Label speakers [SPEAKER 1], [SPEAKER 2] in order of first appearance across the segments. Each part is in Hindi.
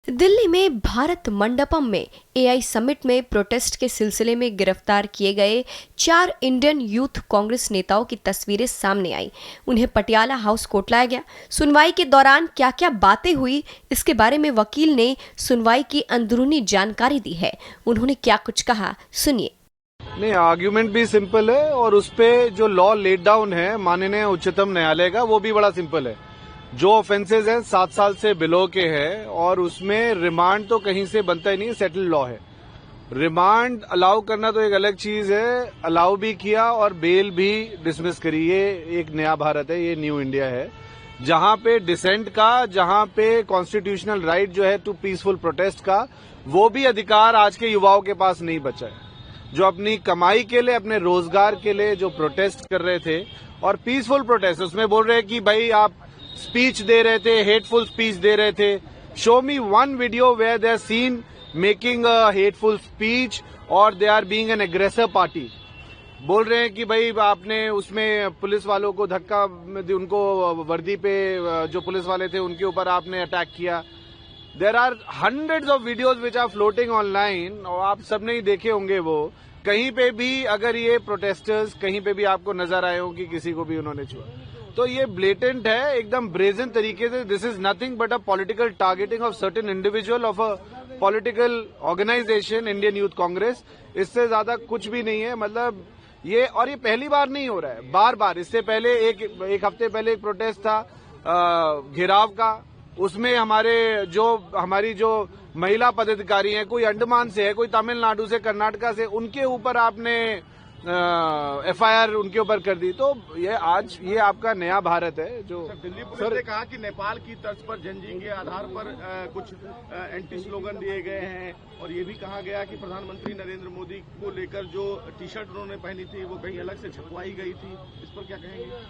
[SPEAKER 1] दिल्ली में भारत मंडपम में एआई समिट में प्रोटेस्ट के सिलसिले में गिरफ्तार किए गए 4 इंडियन यूथ कांग्रेस नेताओं की तस्वीरें सामने आई। उन्हें पटियाला हाउस कोर्ट लाया गया। सुनवाई के दौरान क्या क्या बातें हुई, इसके बारे में वकील ने सुनवाई की अंदरूनी जानकारी दी है। उन्होंने क्या कुछ कहा, सुनिए।
[SPEAKER 2] नहीं, आर्ग्यूमेंट भी सिंपल है और उसपे जो लॉ लेट डाउन है माननीय उच्चतम न्यायालय का, वो भी बड़ा सिंपल है। जो ऑफेंसेज हैं 7 साल से बिलो के हैं और उसमें रिमांड तो कहीं से बनता ही नहीं, सेटल्ड लॉ है। रिमांड अलाउ करना तो एक अलग चीज है, अलाउ भी किया और बेल भी डिसमिस करी। ये एक नया भारत है, ये न्यू इंडिया है, जहां पे डिसेंट का, जहां पे कॉन्स्टिट्यूशनल राइट जो है टू पीसफुल प्रोटेस्ट का, वो भी अधिकार आज के युवाओं के पास नहीं बचा है। जो अपनी कमाई के लिए, अपने रोजगार के लिए जो प्रोटेस्ट कर रहे थे और पीसफुल प्रोटेस्ट, उसमें बोल रहे हैं कि भाई आप स्पीच दे रहे थे, हेटफुल स्पीच दे रहे थे। Show me one video where they are seen making a hateful speech और they are being an aggressive party. बोल रहे हैं कि भाई आपने उसमें पुलिस वालों को धक्का, उनको वर्दी पे जो पुलिस वाले थे उनके ऊपर आपने अटैक किया। There are hundreds of videos which are floating online और आप सबने ही देखे होंगे। वो कहीं पे भी अगर ये प्रोटेस्टर्स कहीं पे भी आपको नजर आए हो कि किसी को भी उन्होंने छुआ, तो ये ब्लेटेंट है, एकदम ब्रेजन तरीके से। This is nothing but a political targeting of certain individual of a political organization, Indian youth Congress. इससे ज्यादा कुछ भी नहीं है। मतलब ये, और ये पहली बार नहीं हो रहा है, बार बार। इससे पहले एक हफ्ते पहले एक प्रोटेस्ट था घेराव का, उसमें हमारी जो महिला पदाधिकारी हैं, कोई अंडमान से है, कोई तमिलनाडु से, कर्नाटका से, उनके ऊपर आपने एफआईआर उनके ऊपर कर दी। तो ये आपका नया भारत है। जो
[SPEAKER 3] दिल्ली पुलिस ने कहा कि नेपाल की तर्ज पर झंझी के आधार पर कुछ एंटी स्लोगन दिए गए हैं और ये भी कहा गया कि प्रधानमंत्री नरेंद्र मोदी को लेकर जो टी शर्ट उन्होंने पहनी थी वो कहीं अलग से छपवाई गई थी। इस पर क्या कहेंगे?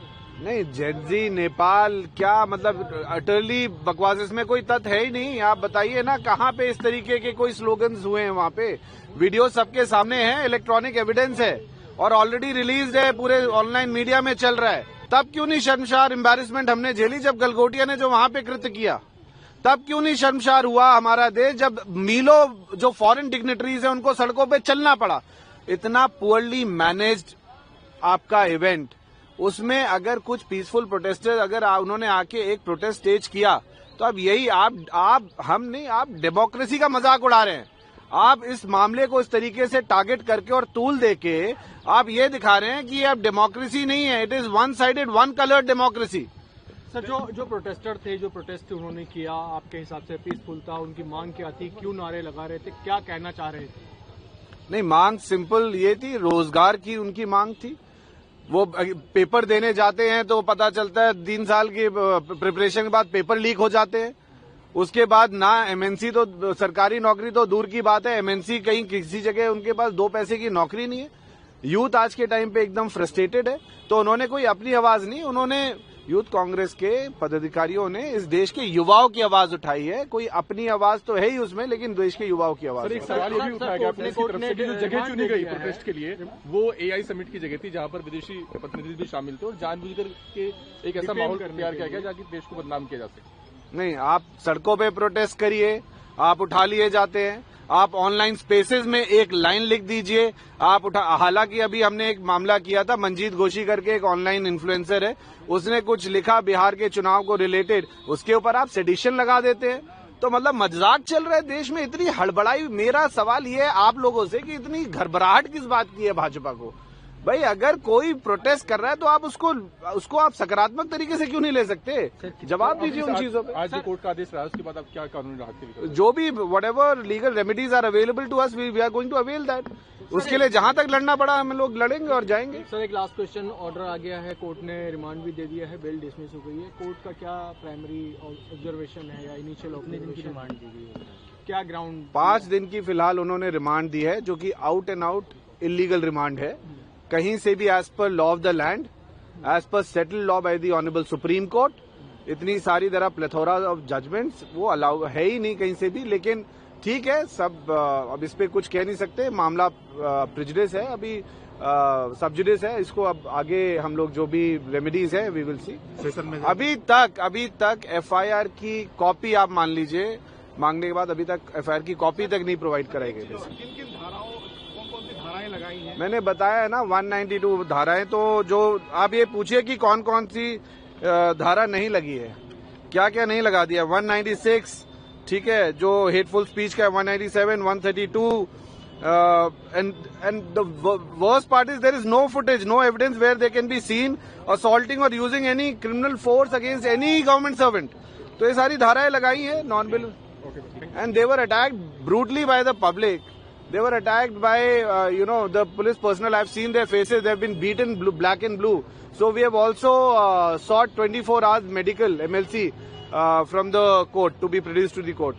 [SPEAKER 2] नहीं, झंझी नेपाल क्या, मतलब अटरली बकवास, इसमें कोई तथ्य है ही नहीं। आप बताइए ना कहाँ पे इस तरीके के कोई स्लोगन्स हुए हैं। वहाँ पे वीडियो सबके सामने है, इलेक्ट्रॉनिक एविडेंस है और ऑलरेडी रिलीज है, पूरे ऑनलाइन मीडिया में चल रहा है। तब क्यों नहीं शर्मशार, एम्बैरेसमेंट हमने झेली जब गलगोटिया ने जो वहां पे कृत्य किया? तब क्यों नहीं शर्मशार हुआ हमारा देश जब मीलों जो फॉरेन डिग्नेटरीज है उनको सड़कों पे चलना पड़ा? इतना पुअरली मैनेज्ड आपका इवेंट, उसमें अगर कुछ पीसफुल प्रोटेस्टर्स अगर उन्होंने आके एक प्रोटेस्ट स्टेज किया, तो अब यही आप डेमोक्रेसी का मजाक उड़ा रहे हैं। आप इस मामले को इस तरीके से टारगेट करके और तूल देके आप ये दिखा रहे हैं कि अब डेमोक्रेसी नहीं है, it is one sided, one coloured democracy.
[SPEAKER 4] Sir, जो प्रोटेस्टर थे, जो प्रोटेस्ट उन्होंने किया, आपके हिसाब से पीसफुल था? उनकी मांग क्या थी? क्यों नारे लगा रहे थे? क्या कहना चाह रहे थे?
[SPEAKER 2] नहीं, मांग सिंपल ये थी, रोजगार की उनकी मांग थी। वो पेपर देने जाते हैं तो पता चलता है 3 साल की प्रिपरेशन के बाद पेपर लीक हो जाते हैं। उसके बाद ना एमएनसी, तो सरकारी नौकरी तो दूर की बात है, एमएनसी कहीं किसी जगह उनके पास 2 पैसे की नौकरी नहीं है। यूथ आज के टाइम पे एकदम फ्रस्ट्रेटेड है, तो उन्होंने कोई अपनी आवाज नहीं, उन्होंने यूथ कांग्रेस के पदाधिकारियों ने इस देश के युवाओं की आवाज उठाई है। कोई अपनी आवाज तो है ही उसमें, लेकिन देश के युवाओं की आवाज।
[SPEAKER 5] सर, एक सवाल ये भी उठाया गया अपने की तरफ से कि जो जगह चुनी गई प्रोटेस्ट के लिए, वो एआई समिट की जगह थी जहां पर विदेशी प्रतिनिधि भी शामिल थे और जानबूझकर के एक ऐसा माहौल तैयार किया गया जहां देश को बदनाम किया जा सके।
[SPEAKER 2] नहीं, आप सड़कों पे प्रोटेस्ट करिए, आप उठा लिए जाते हैं। आप ऑनलाइन स्पेसेस में एक लाइन लिख दीजिए, आप उठा। हालांकि अभी हमने एक मामला किया था, मंजीत घोषी करके एक ऑनलाइन इन्फ्लुएंसर है, उसने कुछ लिखा बिहार के चुनाव को रिलेटेड, उसके ऊपर आप सेडिशन लगा देते हैं। तो मतलब मजाक चल रहा है देश में, इतनी हड़बड़ाई। मेरा सवाल ये है आप लोगों से कि इतनी घबराहट किस बात की है भाजपा को? भाई अगर कोई प्रोटेस्ट कर रहा है तो आप उसको आप सकारात्मक तरीके से क्यों नहीं ले सकते? जवाब दीजिए उन चीजों पे।
[SPEAKER 5] आज जो कोर्ट का आदेश रहा है उसके बाद आप क्या कानूनी राहत के लिए?
[SPEAKER 2] जो भी whatever legal remedies are available to us, we are going to avail that. उसके लिए जहां तक लड़ना पड़ा हम लोग लड़ेंगे और जाएंगे।
[SPEAKER 4] सर, एक लास्ट क्वेश्चन, ऑर्डर आ गया है, कोर्ट ने रिमांड भी दे दिया है, बेल डिसमिस हो गई है। कोर्ट का क्या प्राइमरी ऑब्जर्वेशन है या इनिशियल ऑब्जर्वेशन रिमांड दी गई है? क्या ग्राउंड?
[SPEAKER 2] 5 दिन की फिलहाल उन्होंने रिमांड दी है, जो कि out and out illegal remand है। कहीं से भी as per law of the land, as per settled law by the honourable Supreme Court, इतनी सारी तरह प्लेथोरा ऑफ जजमेंट्स वो अलाउ है ही नहीं कहीं से भी। लेकिन ठीक है, सब अब इस पे कुछ कह नहीं सकते, मामला प्रेजुडिस है, अभी सब्जुडिस है। इसको अब आगे हम लोग जो भी रेमेडीज है वी विल सी। अभी तक एफआईआर की कॉपी आप मान लीजिए मांगने के बाद अभी तक एफआईआर की कॉपी तक नहीं प्रोवाइड कराई गई।
[SPEAKER 3] किन किन धाराओं कौन कौन सी धाराएं लगाई हैं?
[SPEAKER 2] मैंने बताया है ना 192 धाराएं, तो जो आप ये पूछिए कि कौन कौन सी धारा नहीं लगी है, क्या क्या नहीं लगा दिया। 196 ठीक है, जो हेटफुल स्पीच का है, 197, 132 and the worst part is there is no footage, no evidence where they can be seen assaulting or using any criminal force against any government servant. तो ये सारी धाराएं लगाई हैं non bill, and they were attacked brutally by the public. They were attacked by the police personnel. I've seen their faces. They've been beaten black and blue. So we have also sought 24 hours medical MLC from the court to be produced to the court.